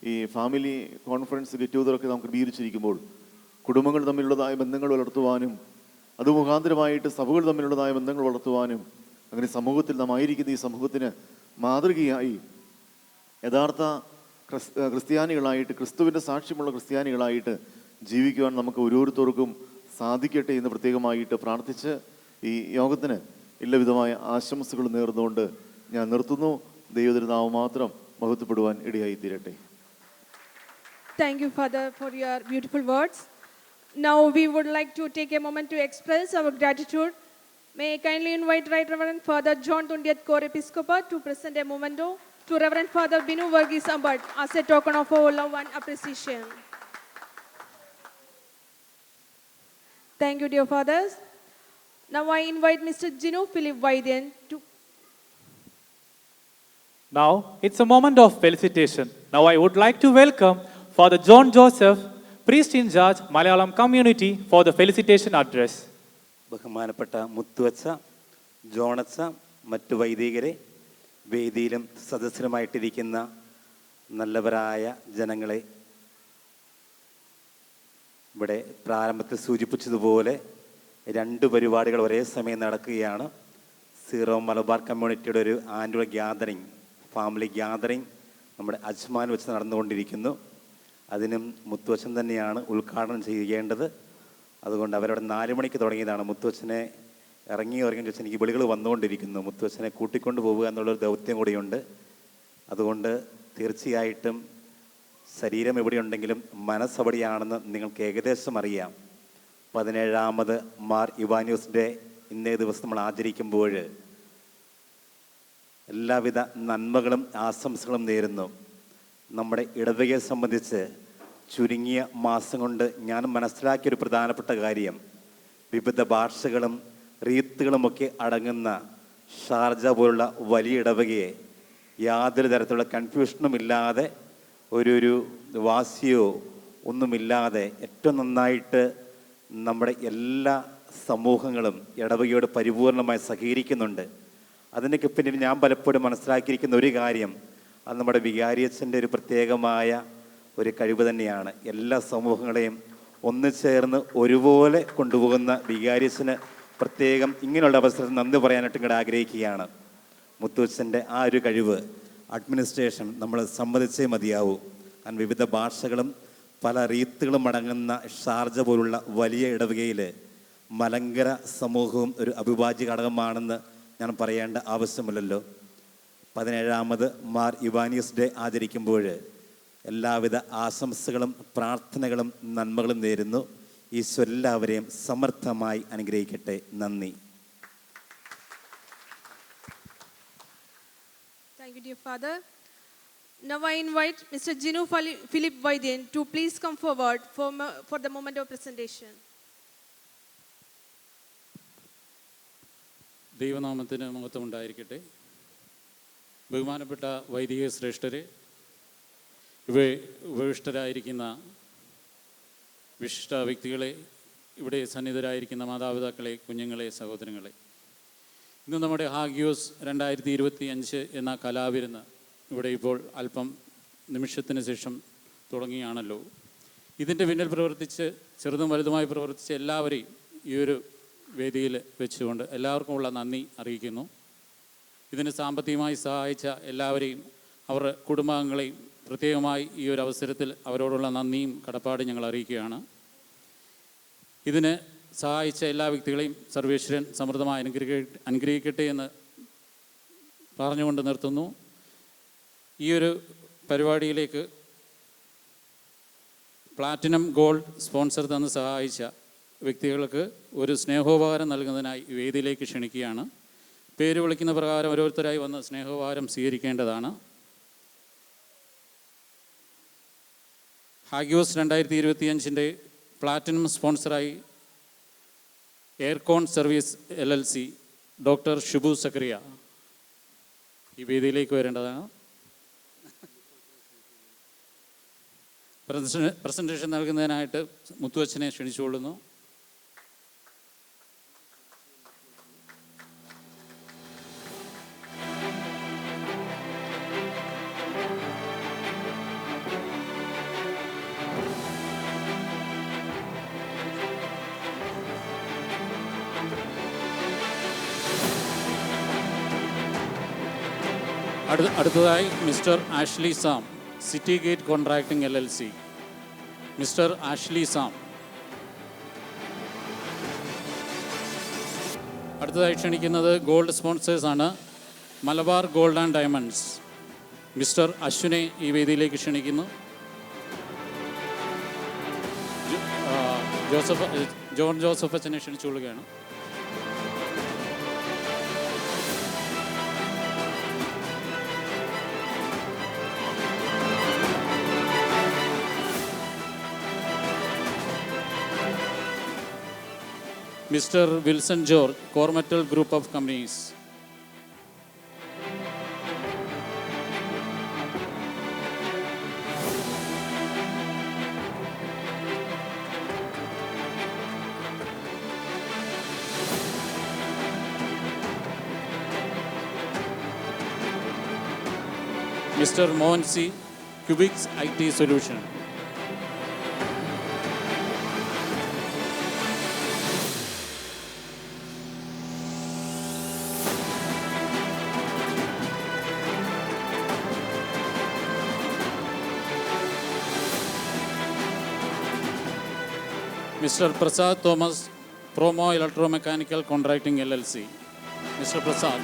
ഈ ഫാമിലി കോൺഫറൻസ് ഗെറ്റ് ടുഗദറൊക്കെ നാം ക്രമീകരിച്ചിരിക്കുമ്പോൾ കുടുംബങ്ങൾ തമ്മിലുള്ളതായ ബന്ധങ്ങൾ വളർത്തുവാനും അത് മുഖാന്തരമായിട്ട് സഭകൾ തമ്മിലുള്ളതായ ബന്ധങ്ങൾ വളർത്തുവാനും അങ്ങനെ സമൂഹത്തിൽ നാം ആയിരിക്കുന്ന ഈ സമൂഹത്തിന് മാതൃകയായി യഥാർത്ഥ ക്രിസ്ത്യാനികളായിട്ട് ക്രിസ്തുവിൻ്റെ സാക്ഷ്യമുള്ള ക്രിസ്ത്യാനികളായിട്ട് ജീവിക്കുവാൻ നമുക്ക് ഓരോരുത്തർക്കും സാധിക്കട്ടെ എന്ന് പ്രത്യേകമായിട്ട് പ്രാർത്ഥിച്ച് ഈ യോഗത്തിന് എല്ലാവിധമായ ആശംസകൾ നേർന്നുകൊണ്ട് ഞാൻ നിർത്തുന്നു. ദൈവത്തിരുനാമം മാത്രം മഹത്വപ്പെടുവാൻ ഇടയായി തീരട്ടെ. Thank you, Father, for your beautiful words. Now we would like to take a moment to express our gratitude. May I kindly invite Right Reverend Father John Tundiat, Core Episcopal, to present a memento to Reverend Father Binu Varghese Ambad as a token of our love and appreciation. Thank you, dear fathers. Now I invite Mr. Gino Philip Vaidyan to... Now it's a moment of felicitation. Now I would like to welcome Father John Joseph, priest in charge, Malayalam community, for the felicitation address. ബഹുമാനപ്പെട്ട മുത്തുവച്ച, ജോണച്ച, മറ്റു വൈദികരെ, വേദിയിലും സദസ്സിലുമായിട്ടിരിക്കുന്ന നല്ലവരായ ജനങ്ങളെ, ഇവിടെ പ്രാരംഭത്തിൽ സൂചിപ്പിച്ചതുപോലെ 2 പരിപാടികൾ ഒരേ സമയം നടക്കുകയാണ്. സീറോ മലബാർ കമ്മ്യൂണിറ്റിയുടെ ഒരു ആനുവൽ ഗ്യാതറിംഗ്, ഫാമിലി ഗ്യാതറിംഗ് നമ്മുടെ അജ്മാൻ വെച്ച് നടന്നുകൊണ്ടിരിക്കുന്നു. അതിനും മുത്തുവച്ചൻ തന്നെയാണ് ഉദ്ഘാടനം ചെയ്യേണ്ടത്. അതുകൊണ്ട് അവരവിടെ 4 മണിക്ക് തുടങ്ങിയതാണ്. മുത്തുവച്ചനെ ഇറങ്ങി ചോദിച്ചാൽ എനിക്ക് വിളികൾ വന്നുകൊണ്ടിരിക്കുന്നു. മുത്തുവച്ചനെ കൂട്ടിക്കൊണ്ട് പോവുക എന്നുള്ളൊരു ദൗത്യം കൂടിയുണ്ട്. അതുകൊണ്ട് തീർച്ചയായിട്ടും ശരീരം എവിടെയുണ്ടെങ്കിലും മനസ്സെവിടെയാണെന്ന് നിങ്ങൾക്ക് ഏകദേശം അറിയാം. 17ാമത് മാർ ഇവാനിയോസ് ഡേ ഇന്നേ ദിവസം നമ്മൾ ആചരിക്കുമ്പോൾ എല്ലാവിധ നന്മകളും ആശംസകളും നേരുന്നു. നമ്മുടെ ഇടവകയെ സംബന്ധിച്ച് ചുരുങ്ങിയ മാസം കൊണ്ട് ഞാൻ മനസ്സിലാക്കിയൊരു പ്രധാനപ്പെട്ട കാര്യം, വിവിധ ഭാഷകളും റീത്തുകളുമൊക്കെ അടങ്ങുന്ന ഷാർജ പോലുള്ള വലിയ ഇടവകയെ യാതൊരു തരത്തിലുള്ള കൺഫ്യൂഷനും ഇല്ലാതെ ഒരു വാശിയോ ഒന്നുമില്ലാതെ ഏറ്റവും നന്നായിട്ട് നമ്മുടെ എല്ലാ സമൂഹങ്ങളും ഇടവകയോട് പരിപൂർണമായി സഹകരിക്കുന്നുണ്ട്. അതിനൊക്കെ പിന്നിൽ ഞാൻ പലപ്പോഴും മനസ്സിലാക്കിയിരിക്കുന്ന ഒരു കാര്യം, അത് നമ്മുടെ വികാരിയച്ഛൻ്റെ ഒരു പ്രത്യേകമായ ഒരു കഴിവ് തന്നെയാണ്. എല്ലാ സമൂഹങ്ങളെയും ഒന്നുചേർന്ന് ഒരുപോലെ കൊണ്ടുപോകുന്ന വികാരിയച്ഛന് പ്രത്യേകം ഇങ്ങനെയുള്ള അവസരത്തിൽ നന്ദി പറയാനായിട്ട് ഇങ്ങോട്ട് ആഗ്രഹിക്കുകയാണ്. മുത്തൂച്ചൻ്റെ ആ ഒരു കഴിവ് അഡ്മിനിസ്ട്രേഷൻ നമ്മൾ സമ്മതിച്ചേ മതിയാവൂ. കാരണം വിവിധ ഭാഷകളും പല റീത്തുകളും അടങ്ങുന്ന ഷാർജ പോലുള്ള വലിയ ഇടവകയിൽ മലങ്കര സമൂഹവും ഒരു അവിഭാജ്യ ഘടകമാണെന്ന് ഞാൻ പറയേണ്ട ആവശ്യമില്ലല്ലോ. 17ാമത് മാർ ഇവാനിയസ് ഡേ ആചരിക്കുമ്പോൾ എല്ലാവിധ ആശംസകളും പ്രാർത്ഥനകളും നന്മകളും നേരുന്നു. ഈശോ എല്ലാവരെയും സമർത്ഥമായി അനുഗ്രഹിക്കട്ടെ. നന്ദി. Thank you, dear Father. Now I invite Mr. Gino Philip Vaidyan to please come forward for the moment of presentation. ദൈവനാമത്തിന് മഹത്വം ഉണ്ടായിരിക്കട്ടെ. ബഹുമാനപ്പെട്ട വൈദിക ശ്രേഷ്ഠരെ, ഉപവിഷ്ടരായിരിക്കുന്ന വിശിഷ്ട വ്യക്തികളെ, ഇവിടെ സന്നിധരായിരിക്കുന്ന മാതാപിതാക്കളെ, കുഞ്ഞുങ്ങളെ, സഹോദരങ്ങളെ, ഇന്ന് നമ്മുടെ ഹാഗിയോസ് 2025 എന്ന കലാവിരുന്ന് ഇവിടെ ഇപ്പോൾ അല്പം നിമിഷത്തിന് ശേഷം തുടങ്ങിയാണല്ലോ. ഇതിൻ്റെ പിന്നിൽ പ്രവർത്തിച്ച് ചെറുതും വലുതുമായി പ്രവർത്തിച്ച് എല്ലാവരെയും ഈ ഒരു വേദിയിൽ വെച്ചുകൊണ്ട് എല്ലാവർക്കുമുള്ള നന്ദി അറിയിക്കുന്നു. ഇതിന് സാമ്പത്തികമായി സഹായിച്ച എല്ലാവരെയും അവരുടെ കുടുംബാംഗങ്ങളെയും പ്രത്യേകമായി ഈ ഒരു അവസരത്തിൽ അവരോടുള്ള നന്ദിയും കടപ്പാടും ഞങ്ങൾ അറിയിക്കുകയാണ്. ഇതിന് സഹായിച്ച എല്ലാ വ്യക്തികളെയും സർവേശ്വരൻ സമൃദ്ധമായി അനുഗ്രഹിക്കട്ടെ എന്ന് പറഞ്ഞുകൊണ്ട് നിർത്തുന്നു. ഈ ഒരു പരിപാടിയിലേക്ക് പ്ലാറ്റിനം ഗോൾഡ് സ്പോൺസർ തന്ന് സഹായിച്ച വ്യക്തികൾക്ക് ഒരു സ്നേഹോപഹാരം നൽകുന്നതിനായി വേദിയിലേക്ക് ക്ഷണിക്കുകയാണ്. പേര് വിളിക്കുന്ന പ്രകാരം ഓരോരുത്തരായി വന്ന് സ്നേഹോപഹാരം സ്വീകരിക്കേണ്ടതാണ്. ഹാഗ്യോസ് 2025 പ്ലാറ്റിനം സ്പോൺസറായി Aircon Service LLC doctor Shibu Zacharia ഈ വേദിയിലേക്ക് വരേണ്ടതാണ്. പ്രസൻറ്റേഷൻ നൽകുന്നതിനായിട്ട് മുത്തുവച്ചനെ ക്ഷണിച്ചുകൊള്ളുന്നു. അടുത്തതായി mister Ashley Sam, City Gate Contracting LLC. Mister Ashley Sam. അടുത്തതായി ക്ഷണിക്കുന്നത് ഗോൾഡ് സ്പോൺസേഴ്സാണ്. Malabar Gold and Diamonds. Mister അശ്വിനെ ഈ വേദിയിലേക്ക് ക്ഷണിക്കുന്നു. ജോൺ ജോസഫ് അച്ഛനെ ക്ഷണിച്ചുകൊള്ളുകയാണ്. Mr. Wilson George, Cormetal Group of Companies. Mr. Mohan C, Cubics IT Solution. Mr. Prasad Thomas, Promo Electromechanical Contracting LLC. Mr. Prasad.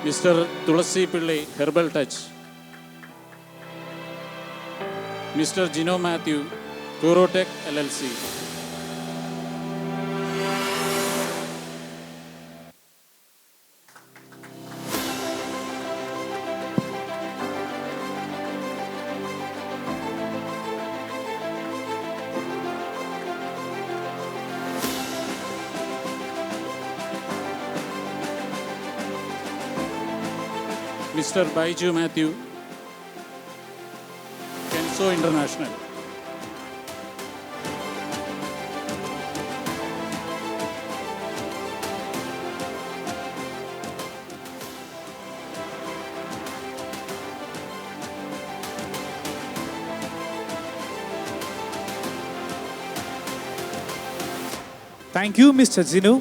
Mr. Tulasi Pillai, Herbal Touch. Mr. Gino Matthew, Turotech LLC. Mr. Baiju Matthew, Kenso International. Thank you, Mr. Zinu.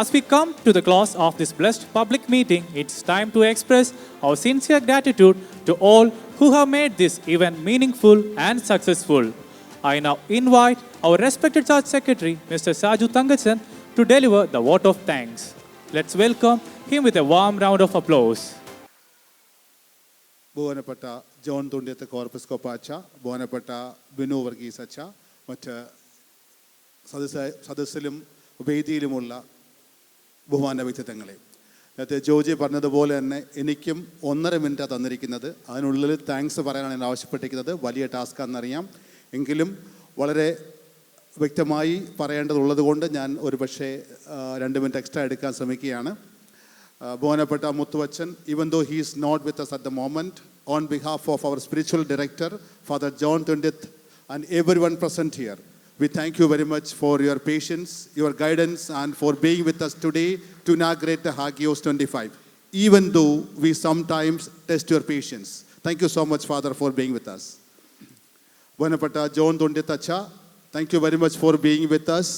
As we come to the close of this blessed public meeting, it's time to express our sincere gratitude to all who have made this event meaningful and successful. I now invite our respected Church Secretary, Mr. Saju Tangachan, to deliver the vote of thanks. Let's welcome him with a warm round of applause. ബഹുമാനപ്പെട്ട John Thundiyath കോർപ്പസ്കോപ്പ അച്ഛ, ബഹുമാനപ്പെട്ട ബിനു വർഗീസ് അച്ഛ, മറ്റ് സദസ്സിലും വേദിയിലുമുള്ള ബഹുമാന വ്യക്തിത്വങ്ങളെ, നേരത്തെ ജോജി പറഞ്ഞതുപോലെ തന്നെ എനിക്കും 1.5 മിനിറ്റാണ് തന്നിരിക്കുന്നത്. അതിനുള്ളിൽ താങ്ക്സ് പറയാനാണ് ഞാൻ ആവശ്യപ്പെട്ടിരിക്കുന്നത്. വലിയ ടാസ്ക്കാണെന്നറിയാം, എങ്കിലും വളരെ വ്യക്തമായി പറയേണ്ടതുള്ളത് കൊണ്ട് ഞാൻ ഒരു പക്ഷേ 2 മിനിറ്റ് എക്സ്ട്രാ എടുക്കാൻ ശ്രമിക്കുകയാണ്. ബഹുമാനപ്പെട്ട മുത്തുവച്ചൻ, even though he is not with us at the moment, on behalf of our spiritual director, Father John Tundith, and everyone present here, we thank you very much for your patience, your guidance, and for being with us today to inaugurate the Hagios 25, even though we sometimes test your patience. Thank you so much, Father, for being with us. Bhanapatta John Tundith Acha, thank you very much for being with us.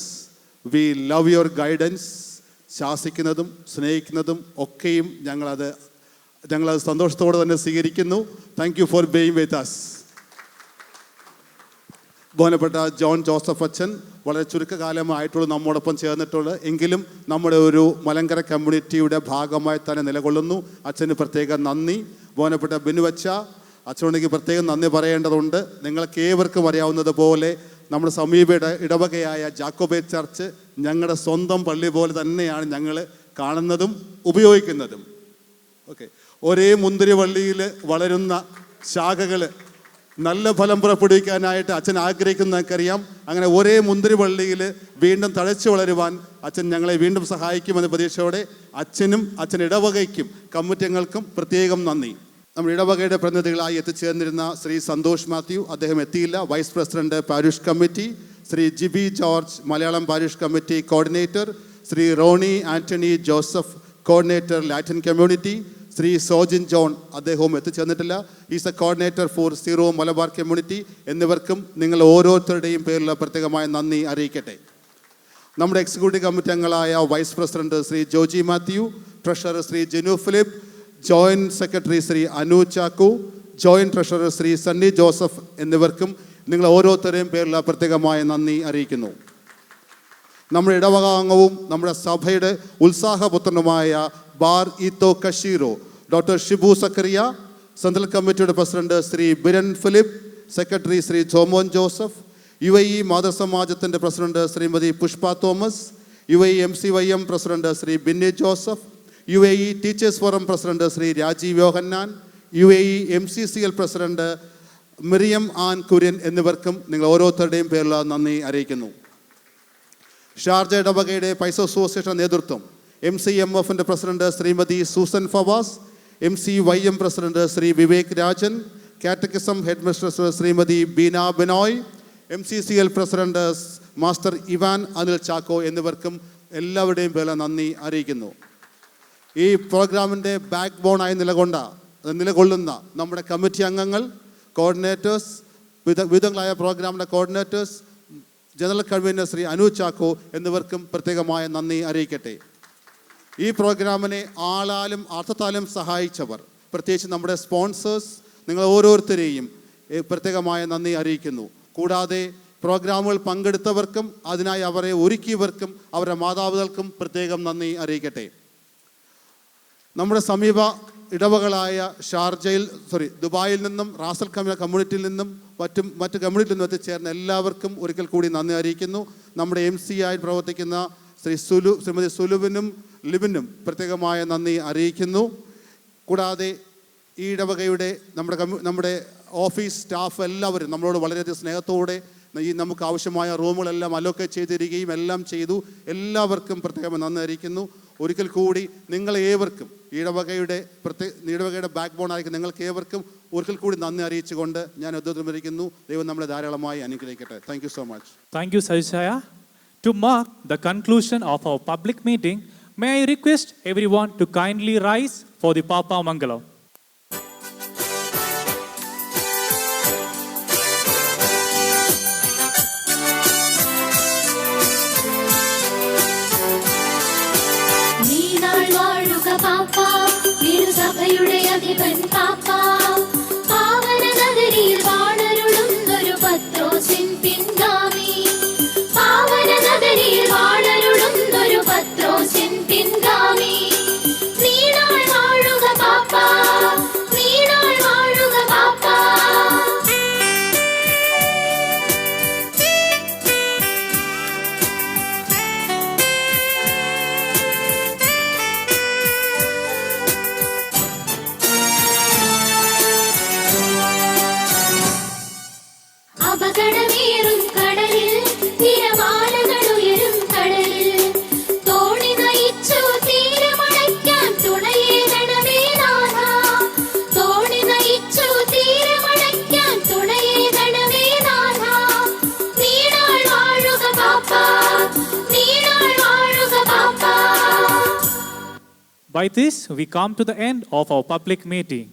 We love your guidance. ശാസിക്കുന്നതും സ്നേഹിക്കുന്നതും ഒക്കെയും ഞങ്ങളത് സന്തോഷത്തോടെ തന്നെ സ്വീകരിക്കുന്നു. Thank you for being with us. ബഹുമാനപ്പെട്ട ജോൺ ജോസഫ് അച്ഛൻ വളരെ ചുരുക്കകാലമായിട്ടുള്ള നമ്മോടൊപ്പം ചേർന്നിട്ടുള്ളത്, എങ്കിലും നമ്മുടെ ഒരു മലങ്കര കമ്മ്യൂണിറ്റിയുടെ ഭാഗമായി തന്നെ നിലകൊള്ളുന്നു. അച്ഛന് പ്രത്യേകം നന്ദി. ബഹുമാനപ്പെട്ട ബിനുവച്ച അച്ഛനോടെങ്കിൽ പ്രത്യേകം നന്ദി പറയേണ്ടതുണ്ട്. നിങ്ങൾക്ക് ഏവർക്കും അറിയാവുന്നത് പോലെ നമ്മുടെ സമീപ ഇടവകയായ ജാക്കോബേറ്റ് ചർച്ച് ഞങ്ങളുടെ സ്വന്തം പള്ളി പോലെ തന്നെയാണ് ഞങ്ങൾ കാണുന്നതും ഉപയോഗിക്കുന്നതും. ഓക്കെ, ഒരേ മുന്തിരിവള്ളിയിൽ വളരുന്ന ശാഖകൾ നല്ല ഫലം പുറപ്പെടുവിക്കാനായിട്ട് അച്ഛൻ ആഗ്രഹിക്കുന്നതൊക്കെയറിയാം. അങ്ങനെ ഒരേ മുന്തിരിവള്ളിയിൽ വീണ്ടും തഴച്ചു വളരുവാൻ അച്ഛൻ ഞങ്ങളെ വീണ്ടും സഹായിക്കുമെന്ന പ്രതീക്ഷയോടെ അച്ഛനും അച്ഛൻ ഇടവകയ്ക്കും കമ്മിറ്റി അംഗങ്ങൾക്കും പ്രത്യേകം നന്ദി. നമ്മുടെ ഇടവകയുടെ പ്രതിനിധികളായി എത്തിച്ചേർന്നിരുന്ന ശ്രീ സന്തോഷ് മാത്യു, അദ്ദേഹം എത്തിയില്ല. Vice president parish committee, Shri Jibi George Malayalam parish committee coordinator, Shri Ronnie Antony Joseph coordinator Latin community, Shri Sojin John അദ്ദേഹവും എത്തിച്ചേർന്നിട്ടില്ല. Is a coordinator for Syro Malabar community. എന്നിവർക്കും നിങ്ങൾ ഓരോരുത്തരുടെയും പേരിൽ പ്രത്യേകമായ നന്ദി അറിയിക്കട്ടെ. നമ്മുടെ എക്സിക്യൂട്ടീവ് കമ്മിറ്റി അംഗങ്ങളായ vice president Shri Joji Mathew, treasurer Shri Jinu Philip, joint secretary Shri Anu Chacko, joint treasurer Shri Sunny Joseph എന്നിവർക്കും നിങ്ങൾ ഓരോരുത്തരുടെയും പേരിൽ പ്രത്യേകമായ നന്ദി അറിയിക്കുന്നു. നമ്മുടെ ഇടവകാംഗവും നമ്മുടെ സഭയുടെ ഉത്സാഹപുത്രനുമായ ബാർ ഈത്തോ കഷീറോ, ഡോക്ടർ ഷിബു സക്കറിയ, സെൻട്രൽ കമ്മിറ്റിയുടെ president Shri Biren Philip, secretary Shri Jomon Joseph, UAE മാതൃസമാജത്തിൻ്റെ president Shrimati Pushpa Thomas, UAE MCYM president Shri Binny Joseph, UAE teachers forum president Shri Rajeev Yohannan, UAE MCCL president Miriam Ann Kurian എന്നിവർക്കും നിങ്ങൾ ഓരോരുത്തരുടെയും പേരിൽ നന്ദി അറിയിക്കുന്നു. ഷാർജ ഇടവകയുടെ പൈസ അസോസിയേഷൻ നേതൃത്വം MCMFൻ്റെ president Shrimati Susan Fawas, MCYM president Shri Vivek Rajan, catechism head mistress Shrimati Beena Binoy, MCCL president master Ivan Anil Chacko എന്നിവർക്കും എല്ലാവരുടെയും പേരിൽ നന്ദി അറിയിക്കുന്നു. ഈ പ്രോഗ്രാമിൻ്റെ ബാക്ക് ബോണായി നിലകൊള്ളുന്ന നമ്മുടെ കമ്മിറ്റി അംഗങ്ങൾ, കോർഡിനേറ്റേഴ്സ്, വിവിധങ്ങളായ പ്രോഗ്രാമിൻ്റെ coordinators, general convener Shri Anu Chacko എന്നിവർക്കും പ്രത്യേകമായ നന്ദി അറിയിക്കട്ടെ. ഈ പ്രോഗ്രാമിനെ ആളാലും അർത്ഥത്താലും സഹായിച്ചവർ, പ്രത്യേകിച്ച് നമ്മുടെ സ്പോൺസേഴ്സ്, നിങ്ങൾ ഓരോരുത്തരെയും പ്രത്യേകമായ നന്ദി അറിയിക്കുന്നു. കൂടാതെ പ്രോഗ്രാമുകൾ പങ്കെടുത്തവർക്കും അതിനായി അവരെ ഒരുക്കിയവർക്കും അവരുടെ മാതാപിതാക്കൾക്കും പ്രത്യേകം നന്ദി അറിയിക്കട്ടെ. നമ്മുടെ സമീപ ഇടവകളായ ദുബായിൽ നിന്നും റാസൽ കമ്മ്യൂണിറ്റിയിൽ നിന്നും മറ്റ് കമ്മ്യൂണിറ്റിയിൽ നിന്നും എത്തിച്ചേർന്ന എല്ലാവർക്കും ഒരിക്കൽ കൂടി നന്ദി അറിയിക്കുന്നു. നമ്മുടെ MC ആയി പ്രവർത്തിക്കുന്ന ശ്രീമതി സുലുവിനും ലിബിനും പ്രത്യേകമായ നന്ദി അറിയിക്കുന്നു. കൂടാതെ ഈ ഇടവകയുടെ നമ്മുടെ ഓഫീസ് സ്റ്റാഫ് എല്ലാവരും നമ്മളോട് വളരെയധികം സ്നേഹത്തോടെ നമുക്ക് ആവശ്യമായ റൂമുകളെല്ലാം അലോക്കേറ്റ് ചെയ്തിരിക്കുകയും എല്ലാം ചെയ്തു. എല്ലാവർക്കും പ്രത്യേകം നന്ദി അറിയിക്കുന്നു. ഒരിക്കൽ കൂടി നിങ്ങളേവർക്കും ഇടവകയുടെ ബാക്ക് ബോൺ ആയിരിക്കും നിങ്ങൾക്ക് ഏവർക്കും ഒരിക്കൽ കൂടി നന്ദി അറിയിച്ചുകൊണ്ട് ഞാൻ ഉദ്ദേശിക്കുന്നു. ദൈവം നമ്മളെ ധാരാളമായി അനുഗ്രഹിക്കട്ടെ. Thank you so much. Thank you, Sajaya. To mark the conclusion of our public meeting, may I request everyone to kindly rise for the Papa Mangalam. പാപ്പാ തിരുസഭയുടെ അധിപൻ പാപ്പാ പാവന നഗരിയിൽ വാണരുളുന്നൊരു പത്രോസിൻ പിൻഗാമി പാവന നഗരിയിൽ വാണരുളുന്നൊരു പത്രോസിൻ പിൻഗാമി നീണാൾ വാഴുക പാപ്പാ നീണാൾ വാഴുക പാപ്പാ. അപകടമേറും കടലിൽ തിരമാലകളുയരും കടലിൽ തോണി നയിച്ചു തീരമടയ്ക്കാൻ തുണയേകണമേ നാഥ തോണി നയിച്ചു തീരമടയ്ക്കാൻ തുണയേകണമേ നാഥ നീണാൾ വാഴുക പാപ്പാ നീണാൾ വാഴുക പാപ്പാ. By this, we come to the end of our public meeting.